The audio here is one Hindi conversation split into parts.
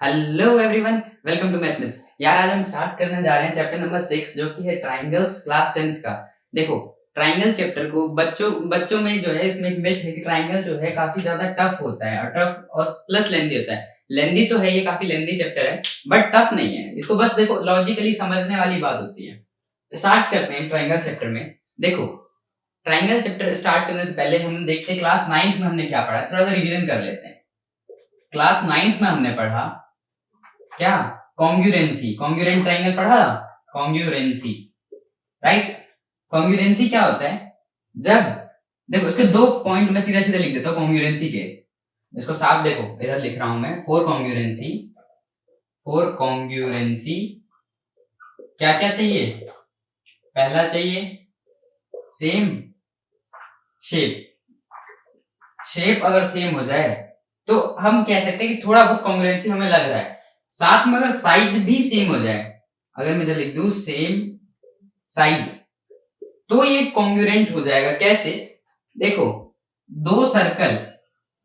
Hello everyone, welcome to mathematics. यार आज हम स्टार्ट करने जा रहे हैं चैप्टर नंबर 6 जो कि है ट्रायंगल्स क्लास 10th का। देखो, ट्रायंगल चैप्टर को बच्चों में जो है इसमें एक मिथ है कि ट्रायंगल जो है काफी ज्यादा टफ होता है और टफ और प्लस लेंदी होता है। लेंदी तो है, ये काफी लेंदी चैप्टर है बट टफ नहीं है। इसको बस देखो लॉजिकली समझने वाली बात होती है। स्टार्ट करते हैं ट्रायंगल चैप्टर में। देखो, ट्रायंगल चैप्टर स्टार्ट करने से पहले हम देखते हैं क्लास 9th में हमने क्या पढ़ा, थोड़ा सा रिवीजन कर लेते हैं। क्लास 9th में हमने पढ़ा क्या? कॉन्ग्रुएंसी। कॉन्ग्रुएंट ट्रायंगल पढ़ा था, कॉन्ग्रुएंसी, राइट। कॉन्ग्रुएंसी क्या होता है? जब देखो इसके दो पॉइंट मैं सीधा सीधा लिख देता हूँ कॉन्ग्रुएंसी के। इसको साफ देखो, इधर लिख रहा हूं मैं फॉर कॉन्ग्रुएंसी। फॉर कॉन्ग्रुएंसी क्या क्या चाहिए? पहला चाहिए सेम शेप। शेप अगर सेम हो जाए तो हम कह सकते हैं कि थोड़ा बहुत कॉन्ग्रुएंसी हमें लग रहा है। साथ में अगर साइज भी सेम हो जाए, अगर मैं इधर लिख दूं सेम साइज, तो ये कॉन्ग्रुएंट हो जाएगा। कैसे? देखो, दो सर्कल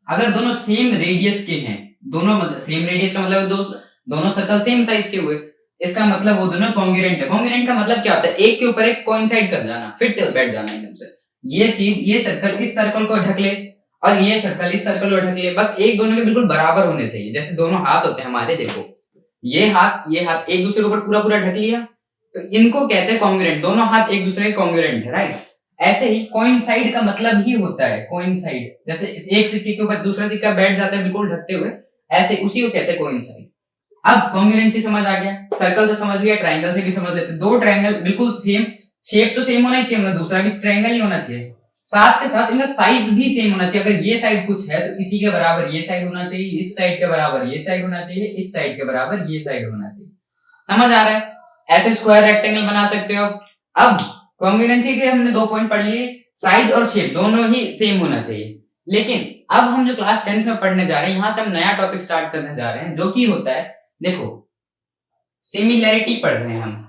अगर दोनों सेम रेडियस के हैं, दोनों मतलब सेम रेडियस का मतलब दोनों सर्कल सेम साइज के हुए, इसका मतलब वो दोनों कॉन्ग्रुएंट है। कॉन्ग्रुएंट का मतलब क्या होता है? एक के ऊपर एक कोइंसाइड कर जाना, फिट बैठ जाना एकदम से। ये चीज, ये सर्कल इस सर्कल को ढक ले और ये सर्कल इस सर्कल को ढक ले, बस एक दोनों के बिल्कुल बराबर होने चाहिए। जैसे दोनों हाथ होते हैं हमारे, देखो ये हाथ एक दूसरे के ऊपर पूरा पूरा ढक लिया, तो इनको कहते हैं कॉन्ग्रुएंट। दोनों हाथ एक दूसरे के कॉन्ग्रुएंट है, राइट। ऐसे ही कोइंसाइड का मतलब ही होता है कोइंसाइड। जैसे एक सिक्के के ऊपर दूसरा सिक्का बैठ जाता है बिल्कुल ढकते हुए, ऐसे उसी को कहते हैं कोइंसाइड। अब कॉन्ग्रुएंसी समझ आ गया, सर्कल से समझ गया, ट्रायंगल से भी समझ लेते हैं। दो ट्रायंगल बिल्कुल सेम शेप तो सेम होना ही चाहिए, मतलब दूसरा भी ट्रायंगल ही होना चाहिए। साथ के साथ इनका साइज भी सेम होना चाहिए। अगर ये साइड कुछ है तो इसी के बराबर ये साइड होना चाहिए, इस साइड के बराबर ये साइड होना चाहिए, इस साइड के बराबर ये साइड होना चाहिए। समझ आ रहा है? ऐसे स्क्वायर रेक्टेंगल बना सकते हो। अब कॉन्ग्रुएंसी के हमने दो पॉइंट पढ़ लिए, साइज और शेप दोनों ही सेम होना चाहिए। लेकिन अब हम जो क्लास 10th में पढ़ने जा रहे हैं, यहां से हम नया टॉपिक स्टार्ट करने जा रहे हैं जो कि होता है, देखो सिमिलैरिटी पढ़ रहे हैं हम।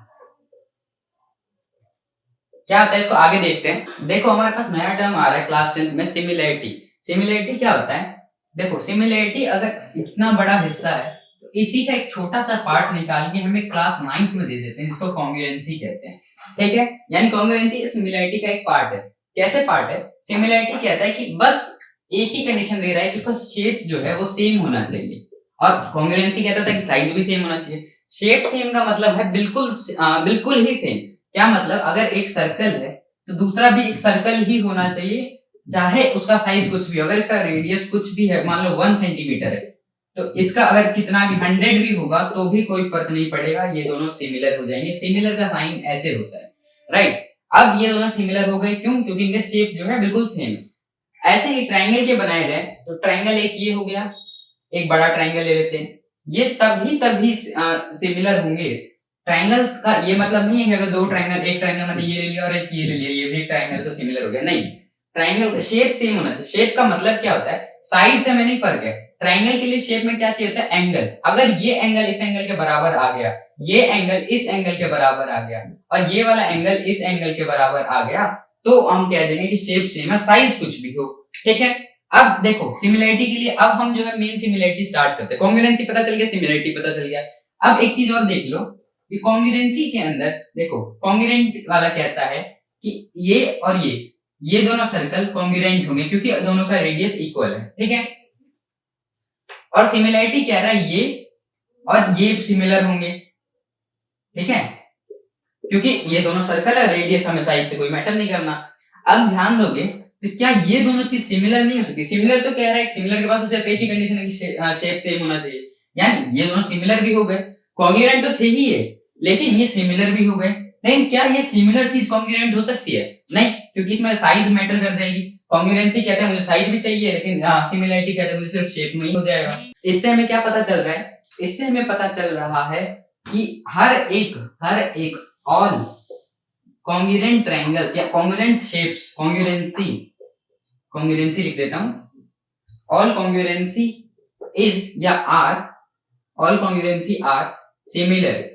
क्या होता है इसको आगे देखते हैं। देखो हमारे पास नया टर्म आ रहा है क्लास 10th में, सिमिलैरिटी। सिमिलैरिटी क्या होता है? देखो सिमिलैरिटी अगर इतना बड़ा हिस्सा है तो इसी का एक छोटा सा पार्ट निकाल के हमें क्लास 9th में दे देते हैं, जिसको कॉन्ग्रुएंसी कहते हैं। ठीक है, यानी कॉन्ग्रुएंसी सिमिलैरिटी का एक पार्ट है। कैसे पार्ट है? सिमिलैरिटी कहता है कि बस एक ही कंडीशन दे रहा है कि उसका शेप जो है वो सेम होना चाहिए, और कॉन्ग्रुएंसी कहता था कि साइज भी सेम होना चाहिए। शेप सेम का मतलब है बिल्कुल ही सेम। क्या मतलब? अगर एक सर्कल है तो दूसरा भी एक सर्कल ही होना चाहिए, चाहे उसका साइज कुछ भी हो। अगर इसका रेडियस कुछ भी है, मान लो 1 सेंटीमीटर है, तो इसका अगर कितना भी 100 भी होगा तो भी कोई फर्क नहीं पड़ेगा, ये दोनों सिमिलर हो जाएंगे। सिमिलर का साइन ऐसे होता है, राइट। अब ये दोनों सिमिलर हो गए, क्यों? क्योंकि इनके शेप जो है बिल्कुल सेम है। ऐसे ही ट्रायंगल के बनाए जाए तो ट्रायंगल एक ये हो गया, एक बड़ा ट्रायंगल ले लेते हैं, ये तभी सिमिलर होंगे। ट्रायंगल का ये मतलब नहीं है कि अगर दो ट्रायंगल, एक ट्रायंगल मतलब ये ले लिया और एक ये ले लिया, ये भी एक ट्रायंगल तो सिमिलर हो गया, नहीं। ट्रायंगल का शेप सेम होना चाहिए। शेप का मतलब क्या होता है? साइज से में नहीं फर्क है। ट्रायंगल के लिए शेप में क्या चाहिए होता है? एंगल। अगर ये एंगल इस एंगल के बराबर आ गया, ये एंगल इस एंगल के बराबर आ गया और ये वाला एंगल इस एंगल के बराबर आ गया, तो हम कह देंगे कि शेप सेम है, साइज कुछ भी हो। ठीक है। अब देखो सिमिलैरिटी के लिए अब हम जो है मेन सिमिलैरिटी स्टार्ट करते हैं। कॉन्ग्रुएंसी पता चल गया, सिमिलैरिटी पता चल गया। अब एक चीज और देख लो कि कॉन्ग्रुएंसी के अंदर देखो, कॉन्ग्रुएंट वाला कहता है कि ये और ये दोनों सर्कल कॉन्ग्रुएंट होंगे क्योंकि दोनों का रेडियस इक्वल है। ठीक है। और सिमिलैरिटी कह रहा है ये और ये सिमिलर होंगे। ठीक है, क्योंकि ये दोनों सर्कल है, रेडियस हमें साइज से कोई मैटर नहीं करना। अब ध्यान दोगे तो क्या ये दोनों चीज सिमिलर नहीं हो सकती? सिमिलर तो कह रहा है, सिमिलर के पास सिर्फ एक ही कंडीशन है कि शेप सेम होना चाहिए, यानी ये दोनों सिमिलर भी हो गए। कॉन्ग्रुएंट तो थे ही ये, लेकिन ये सिमिलर भी हो गए। लेकिन क्या ये सिमिलर चीज कॉन्ग्रुएंट हो सकती है? नहीं, क्योंकि इसमें साइज मैटर कर जाएगी। कॉन्ग्रुएंसी कहते हैं मुझे साइज भी चाहिए, लेकिन सिमिलरिटी कहते हैं मुझे सिर्फ शेप में ही हो जाएगा। इससे हमें क्या पता चल रहा है? इससे हमें पता चल रहा है कि हर एक ऑल कॉन्ग्रुएंट ट्रायंगल्स या कॉन्ग्रुएंट शेप्स, कॉन्ग्रुएंसी लिख देता हूं। ऑल कॉन्ग्रुएंसी इज या are, all congruency are similar.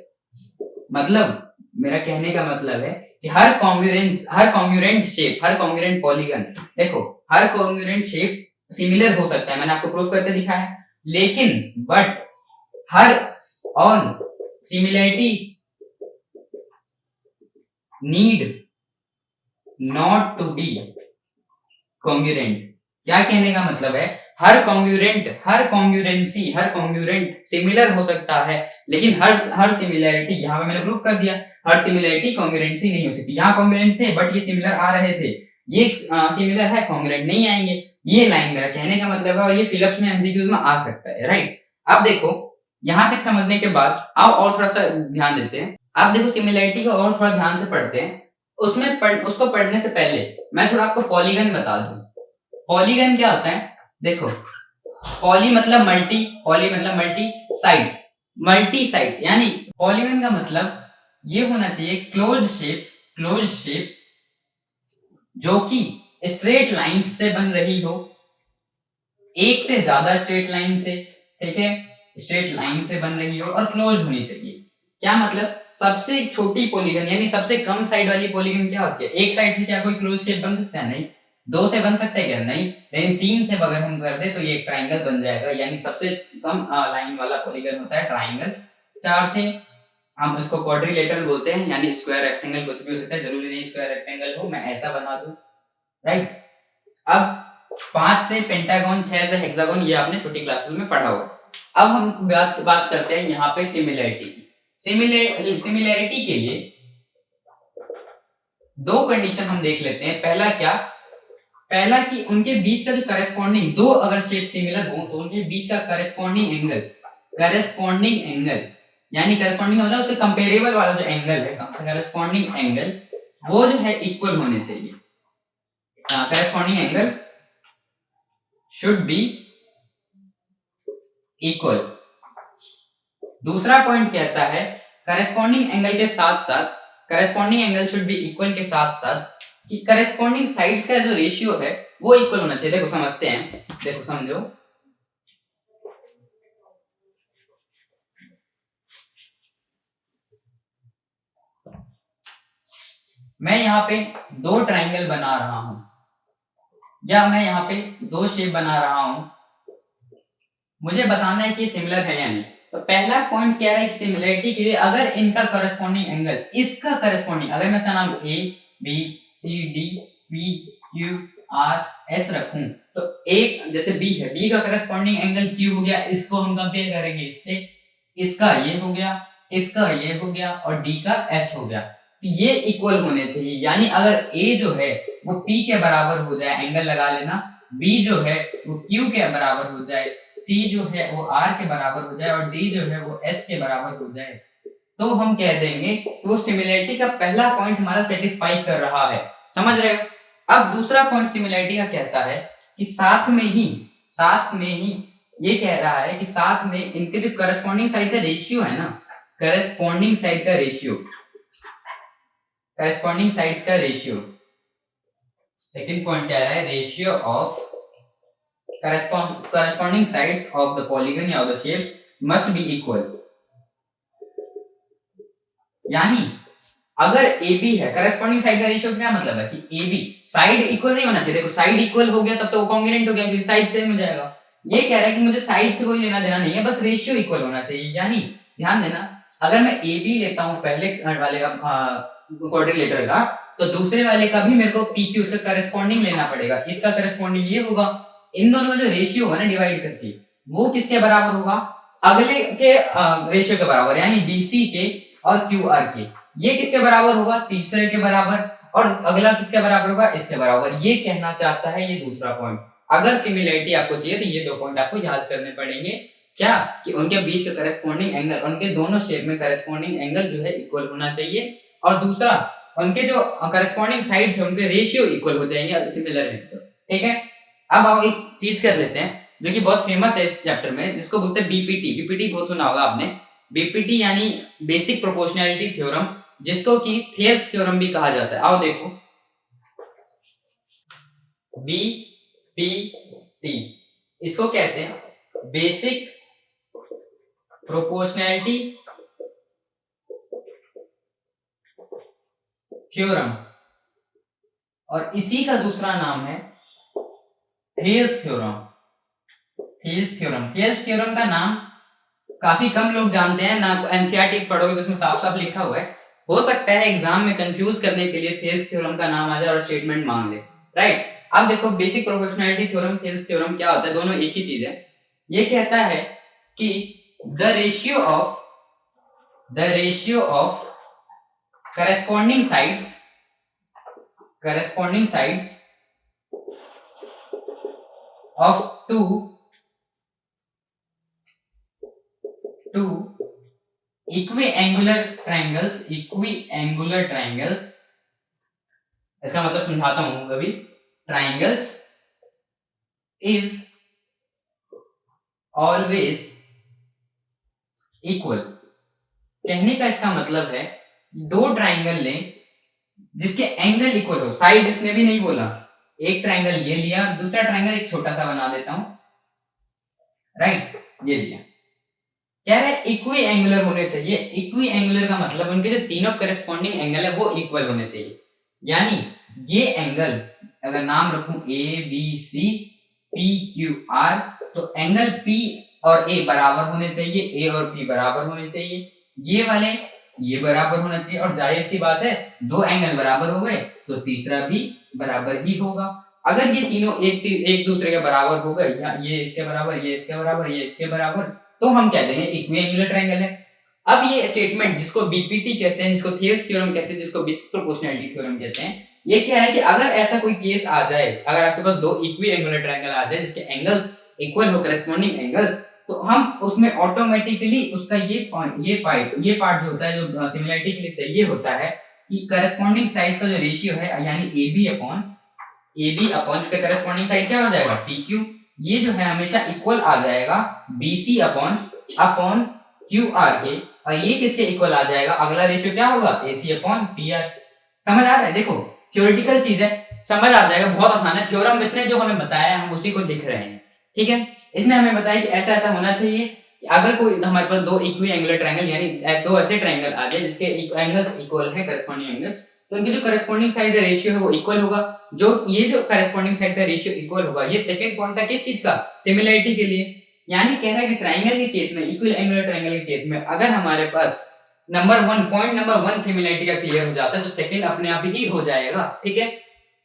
मतलब मेरा कहने का मतलब है कि हर कॉन्ग्रुएंट शेप, हर कॉन्ग्रुएंट पॉलीगन, देखो हर कॉन्ग्रुएंट शेप सिमिलर हो सकता है, मैंने आपको प्रूव करके दिखाया। लेकिन बट हर on similarity need not to be congruent. क्या कहने का मतलब है, हर कॉन्ग्रुएंट, हर कॉन्ग्रुएंसी, हर कॉन्ग्रुएंट सिमिलर हो सकता है, लेकिन हर सिमिलैरिटी, यहाँ पे मैंने प्रूफ कर दिया, हर सिमिलैरिटी कॉन्ग्रुएंसी नहीं हो सकती। यहाँ कॉन्ग्रुएंट थे बट ये सिमिलर आ रहे थे, ये सिमिलर है, कॉन्ग्रुएंट नहीं आएंगे। ये लाइन मेरा कहने का मतलब है, और ये फिलिप्स में एमसीक्यूज में आ सकता है, राइट। अब देखो यहाँ तक समझने के बाद अब और थोड़ा सा ध्यान देते हैं। अब देखो सिमिलैरिटी को और थोड़ा ध्यान से पढ़ते हैं। उसको पढ़ने से पहले मैं थोड़ा आपको पॉलीगन बता दूं। पॉलीगन क्या होता है, देखो पॉली मतलब मल्टी साइड्स, मल्टी साइड्स, यानी पॉलीगन का मतलब ये होना चाहिए क्लोज शेप जो कि स्ट्रेट लाइन से बन रही हो, एक से ज्यादा स्ट्रेट लाइन से, ठीक है, स्ट्रेट लाइन से बन रही हो और क्लोज होनी चाहिए। क्या मतलब, सबसे छोटी पॉलीगन यानी सबसे कम साइड वाली पॉलीगन क्या होती है, एक साइड से क्या कोई क्लोज शेप बन सकता है, नहीं। दो से बन सकता है क्या, नहीं। लेकिन तीन से अगर हम कर दे तो ये एक ट्राइंगल बन जाएगा, यानी सबसे कम लाइन वाला पॉलीगन होता है ट्राइंगल। चार से हम इसको क्वाड्रिलेटरल बोलते हैं, यानी स्क्वायर रेक्टेंगल कुछ भी हो सकता है, जरूरी नहीं स्क्वायर रेक्टेंगल हो, मैं ऐसा बना दूं, राइट। अब 5 से पेंटागन, 6 से हेक्सागन, ये आपने छोटी क्लासेस में पढ़ा होगा। अब हम बात करते हैं यहाँ पे सिमिलैरिटी की। सिमिलैरिटी के लिए दो कंडीशन हम देख लेते हैं। पहला कि उनके बीच का जो करस्पॉन्डिंग, दो अगर शेप सिमिलर हो तो उनके बीच का करस्पॉन्डिंग एंगल यानी करस्पॉन्डिंग मतलब उसके कंपेरेबल वाला जो एंगल है, करस्पॉन्डिंग एंगल, वो जो है इक्वल होने चाहिए। Corresponding angle should be equal. दूसरा पॉइंट कहता है करस्पॉन्डिंग एंगल के साथ साथ, corresponding angle should be equal के साथ साथ कि करस्पॉन्डिंग साइड्स का जो रेशियो है वो इक्वल होना चाहिए। देखो समझते हैं, देखो समझो, मैं यहाँ पे दो ट्राइंगल बना रहा हूं, या मैं यहाँ पे दो शेप बना रहा हूं, मुझे बताना है कि सिमिलर है या नहीं। तो पहला पॉइंट क्या है, सिमिलरिटी के लिए अगर इनका करस्पॉन्डिंग एंगल, इसका करस्पॉन्डिंग, अगर मैं इसका नाम A B C D P Q R S रखूं, तो एक जैसे बी है, बी का करस्पॉन्डिंग एंगल क्यू हो गया, इसको हम कंपेयर करेंगे इससे, इसका ये हो गया, इसका ये हो गया, और डी का एस हो गया, तो ये इक्वल होने चाहिए। यानी अगर ए जो है वो पी के बराबर हो जाए, एंगल लगा लेना, बी जो है वो क्यू के बराबर हो जाए, सी जो है वो आर के बराबर हो जाए, और डी जो है वो एस के बराबर हो जाए, तो हम कह देंगे वो सिमिलरिटी का पहला पॉइंट हमारा सेटिस्फाई कर रहा है। समझ रहे हो। अब दूसरा पॉइंट सिमिलरिटी का कहता है कि साथ में ही ये कह रहा है कि साथ में इनके जो करस्पॉन्डिंग साइड का रेशियो है ना, करस्पॉन्डिंग साइड का रेशियो, करस्पॉन्डिंग साइड्स का रेशियो, सेकंड पॉइंट कह रहा है ratio of corresponding sides of the polygon या the shapes must be equal। यानी अगर AB है, करस्पॉन्डिंग साइड का रेशियो क्या मतलब है कि AB साइड इक्वल नहीं होना चाहिए। देखो साइड इक्वल हो गया तब तो वो कॉन्ग्रुएंट हो गया, क्योंकि साइड सेम हो जाएगा। ये कह रहा है कि मुझे साइड से कोई लेना देना नहीं है, बस रेशियो इक्वल होना चाहिए। यानी ध्यान देना, अगर मैं AB लेता हूं पहले वाले का क्वाड्रिलेटरल का, तो दूसरे वाले का भी मेरे को PQ उसका करस्पॉन्डिंग लेना पड़ेगा। इसका करस्पॉन्डिंग ये होगा, इन दोनों का जो रेशियो होगा ना डिवाइड करके, वो किसके बराबर होगा, अगले के रेशियो के बराबर, यानी BC के और QR के। ये किसके बराबर होगा, तीसरे के बराबर, और अगला किसके बराबर होगा, इसके बराबर। ये कहना चाहता है ये दूसरा पॉइंट। अगर सिमिलरिटी आपको चाहिए तो ये दो पॉइंट आपको याद करने पड़ेंगे, क्या कि उनके बीच का करस्पॉन्डिंग एंगल, उनके दोनों शेप में करस्पॉन्डिंग एंगल जो है इक्वल होना चाहिए, और दूसरा उनके जो करस्पॉन्डिंग साइड्स है उनके रेशियो इक्वल हो जाएंगे सिमिलर है तो। ठीक है। अब हम एक चीज कर लेते हैं जो कि बहुत फेमस है इस चैप्टर में, जिसको बोलते हैं बीपीटी। बीपीटी बहुत सुना होगा आपने। बीपीटी यानी बेसिक प्रोपोर्शनैलिटी थ्योरम, जिसको कि थेल्स थ्योरम भी कहा जाता है। आओ देखो, बीपीटी इसको कहते हैं बेसिक प्रोपोर्शनैलिटी थ्योरम, और इसी का दूसरा नाम है थेल्स थ्योरम। थेल्स थ्योरम का नाम काफी कम लोग जानते हैं ना। एनसीईआरटी पढ़ोगे तो उसमें साफ साफ लिखा हुआ है। हो सकता है एग्जाम में कंफ्यूज करने के लिए थेल्स थ्योरम का नाम आ जाए और स्टेटमेंट मांग ले, राइट। अब देखो basic proportionality theorem, Thales theorem क्या होता है, दोनों एक ही चीज है। ये कहता है कि the ratio of corresponding sides of two equiangular triangles, इसका मतलब समझाता हूं अभी। Triangles is always equal. कहने का इसका मतलब है दो ट्राइंगल लें जिसके एंगल इक्वल हो, साइड इसने भी नहीं बोला। एक ट्राइंगल ये लिया, दूसरा ट्राइंगल एक छोटा सा बना देता हूं, राइट, ये लिया। कह रहे इक्वी एंगुलर होने चाहिए। इक्वी एंगुलर का मतलब उनके जो तीनों करस्पॉन्डिंग एंगल है वो इक्वल होने चाहिए। यानी ये एंगल अगर नाम रखूं A B C P Q R, तो एंगल पी और ए बराबर होने चाहिए, ए और पी बराबर होने चाहिए, ये वाले ये बराबर होना चाहिए। और जाहिर सी बात है दो एंगल बराबर हो गए तो तीसरा भी बराबर ही होगा। अगर ये तीनों एक दूसरे के बराबर हो गए, या ये इसके बराबर, ये इसके बराबर, ये इसके बराबर, तो हम कहते हैं इक्विएंगुलर ट्रायंगल है। अब ये स्टेटमेंट जिसको बीपीटी कहते हैं, जिसको थेल्स थ्योरम कहते हैं, जिसको बेसिक प्रोपोर्शनैलिटी थ्योरम कहते हैं, ये क्या है कि अगर ऐसा कोई केस आ जाए, अगर आपके पास दो इक्विएंगुलर ट्रायंगल आ जाए जिसके एंगल्स इक्वल हो, करस्पॉन्डिंग एंगल्स, तो हम उसमें ऑटोमेटिकली उसका ये पार्ट जो होता है, जो सिमिलरिटी के लिए चाहिए होता है कि करस्पॉन्डिंग साइड्स का जो रेशियो है, यानी AB अपॉन इसका करस्पॉन्डिंग साइड क्या हो जाएगा PQ, ये जो है हमेशा इक्वल आ जाएगा BC अपॉन QR के। और ये किसके इक्वल आ जाएगा, अगला रेशियो क्या होगा AC अपॉन PR। समझ आ रहा है? देखो थ्योरेटिकल चीज है, समझ आ जाएगा, बहुत आसान है। थ्योरम इसने जो हमें बताया हम उसी को लिख रहे हैं, ठीक है। इसने हमें बताया कि ऐसा ऐसा होना चाहिए कि अगर कोई हमारे पास दो इक्विएंगुलर ट्रायंगल, यानी दो ऐसे ट्रायंगल आ जाए जिसके एंगल्स इक्वल है, करस्पॉन्डिंग एंगल, तो इनके जो करस्पॉन्डिंग साइड का रेशियो है वो इक्वल होगा। जो करस्पॉन्डिंग साइड का रेशियो इक्वल होगा, ये सेकंड पॉइंट था किस चीज का, सिमिलरिटी के लिए। यानी कह रहा है कि ट्रायंगल के केस में, इक्विएंगुलर ट्रायंगल के केस में, अगर हमारे पास पॉइंट नंबर 1 सिमिलरिटी का क्लियर हो जाता है तो सेकंड अपने आप ही हो जाएगा, ठीक है।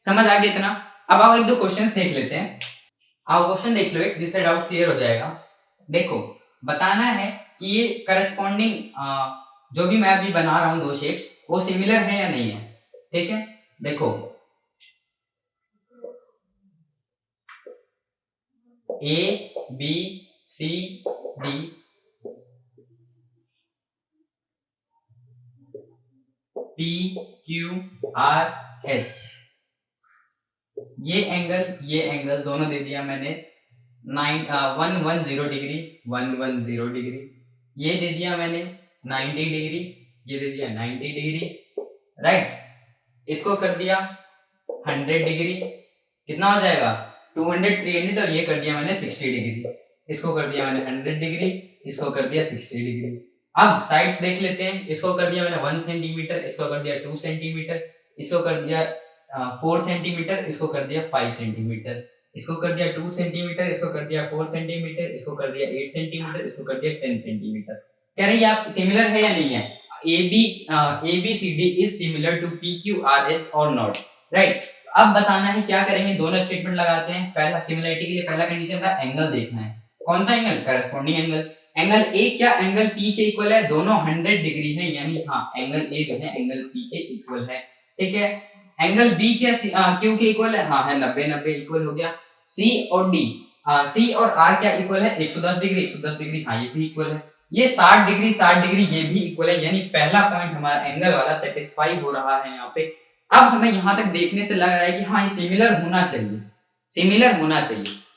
समझ आ गया इतना? अब आओ एक दो क्वेश्चन देख लेते हैं। आओ क्वेश्चन देख लो, एक जिससे डाउट क्लियर हो जाएगा। देखो बताना है कि ये करस्पॉन्डिंग जो भी मैं अभी बना रहा हूं दो शेप्स, वो सिमिलर है या नहीं है, ठीक है। देखो A B C D P Q R S, ये एंगल दोनों दे दिया मैंने 110 डिग्री, 110 डिग्री, ये दे दिया मैंने 90 डिग्री, ये दे दिया 90 डिग्री, राइट। इसको कर दिया 100 डिग्री, कितना हो जाएगा 200 300, और ये कर दिया मैंने 60 डिग्री। इसको कर दिया मैंने 100 डिग्री, इसको कर दिया 60 डिग्री। अब साइड्स देख लेते हैं। इसको कर दिया मैंने 1 सेंटीमीटर, इसको कर दिया 2 सेंटीमीटर, इसको कर दिया 4 सेंटीमीटर, इसको कर दिया 5 सेंटीमीटर, इसको कर दिया 2 सेंटीमीटर, इसको कर दिया 4 सेंटीमीटर, इसको कर दिया 8 सेंटीमीटर, इसको कर दिया 10 सेंटीमीटर। कह रही है आप सिमिलर है या नहीं है, ABCD is similar to PQRS और नॉट, राइट। अब बताना है क्या करेंगे, दोनों स्टेटमेंट लगाते हैं। पहला सिमिलरिटी के लिए पहला कंडीशन था एंगल देखना है, कौन सा angle, corresponding angle. Angle A क्या एंगल P के इक्वल है, दोनों 100 डिग्री है, यानी हाँ एंगल ए जो है एंगल P के इक्वल है, ठीक है। एंगल B क्या Q के इक्वल है, हाँ है 90 इक्वल हो गया। C और D, C और R क्या इक्वल है, 110 डिग्री, हाँ ये भी इक्वल है। ये 60 डिग्री ये भी इक्वल है, यानी पहला पॉइंट हमारा एंगल वाला सेटिस्फाई हो रहा है यहाँ पे। अब हमें यहाँ तक देखने से लग रहा है कि हाँ ये सिमिलर होना चाहिए,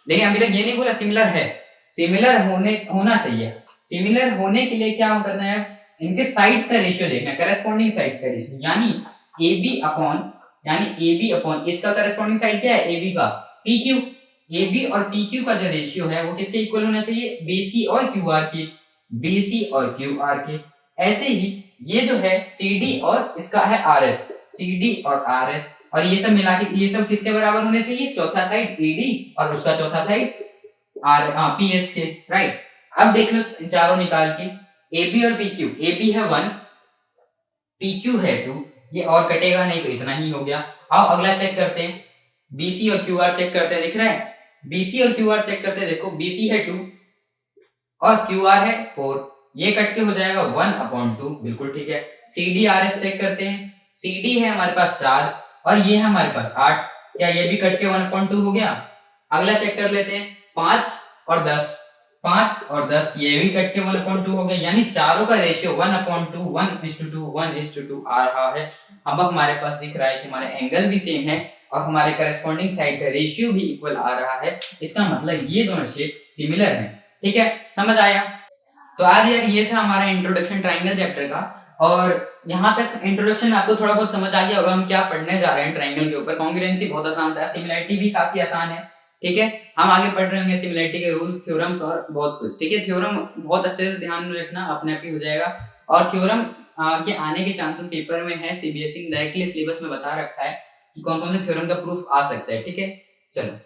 लेकिन अभी तक ये नहीं बोला सिमिलर है, सिमिलर होना चाहिए। सिमिलर होने के लिए क्या करना है, इनके साइड्स का रेशियो देखना है, करस्पॉन्डिंग साइड्स का रेशियो, यानी AB अपॉन इसका करस्पॉन्डिंग साइड क्या है, AB का PQ। AB और PQ का जो रेशियो है वो किसके इक्वल होना चाहिए, BC और QR के। ऐसे ही ये जो है CD और इसका है CD और RS, और ये सब मिला के ये सब किसके बराबर होने चाहिए, चौथा साइड AD और उसका चौथा साइड PS के, राइट। अब देख लो चारों निकाल के, ए बी और पी क्यू, ए बी है 1, पी क्यू है 2, ये और कटेगा नहीं तो इतना ही हो गया। आओ अगला चेक करते हैं, बीसी और क्यू आर चेक करते हैं, दिख रहा है, बीसी और क्यू आर चेक करते हैं, देखो बीसी है 2 और क्यू आर है 4, ये कट के हो जाएगा 1/2, बिल्कुल ठीक है। C D R S check करते हैं, सी डी है हमारे पास 4 और ये है हमारे पास 8, क्या ये भी कट के 1/2 हो गया। अगला चेक कर लेते हैं, 5 और 10, 5 और 10 ये भी कट के 1/2 हो गया, यानी चारों का रेशियो 1/2, 1:2, 1:2 आ रहा है। अब हमारे पास दिख रहा है कि हमारे एंगल भी सेम है और हमारे करस्पॉन्डिंग साइड का रेशियो भी इक्वल आ रहा है, इसका मतलब ये दोनों शेप सिमिलर हैं। ठीक है, समझ आया। तो आज यार ये था हमारा इंट्रोडक्शन ट्राइंगल चैप्टर का, और यहाँ तक इंट्रोडक्शन आपको थोड़ा बहुत समझ आ गया होगा हम क्या पढ़ने जा रहे हैं ट्राइंगल के ऊपर। कॉन्ग्रुएंसी बहुत आसान था, सिमिलैरिटी भी काफी आसान है। ठीक है, हम आगे पढ़ रहे होंगे सिमिलैरिटी के रूल्स, थ्योरम्स और बहुत कुछ। ठीक है, थ्योरम बहुत अच्छे से ध्यान में रखना, अपने आप ही हो जाएगा। और थ्योरम के आने के चांसेस पेपर में है, सीबीएसई ने डायरेक्टली सिलेबस में बता रखा है कि कौन कौन से थ्योरम का प्रूफ आ सकता है। ठीक है, चलो।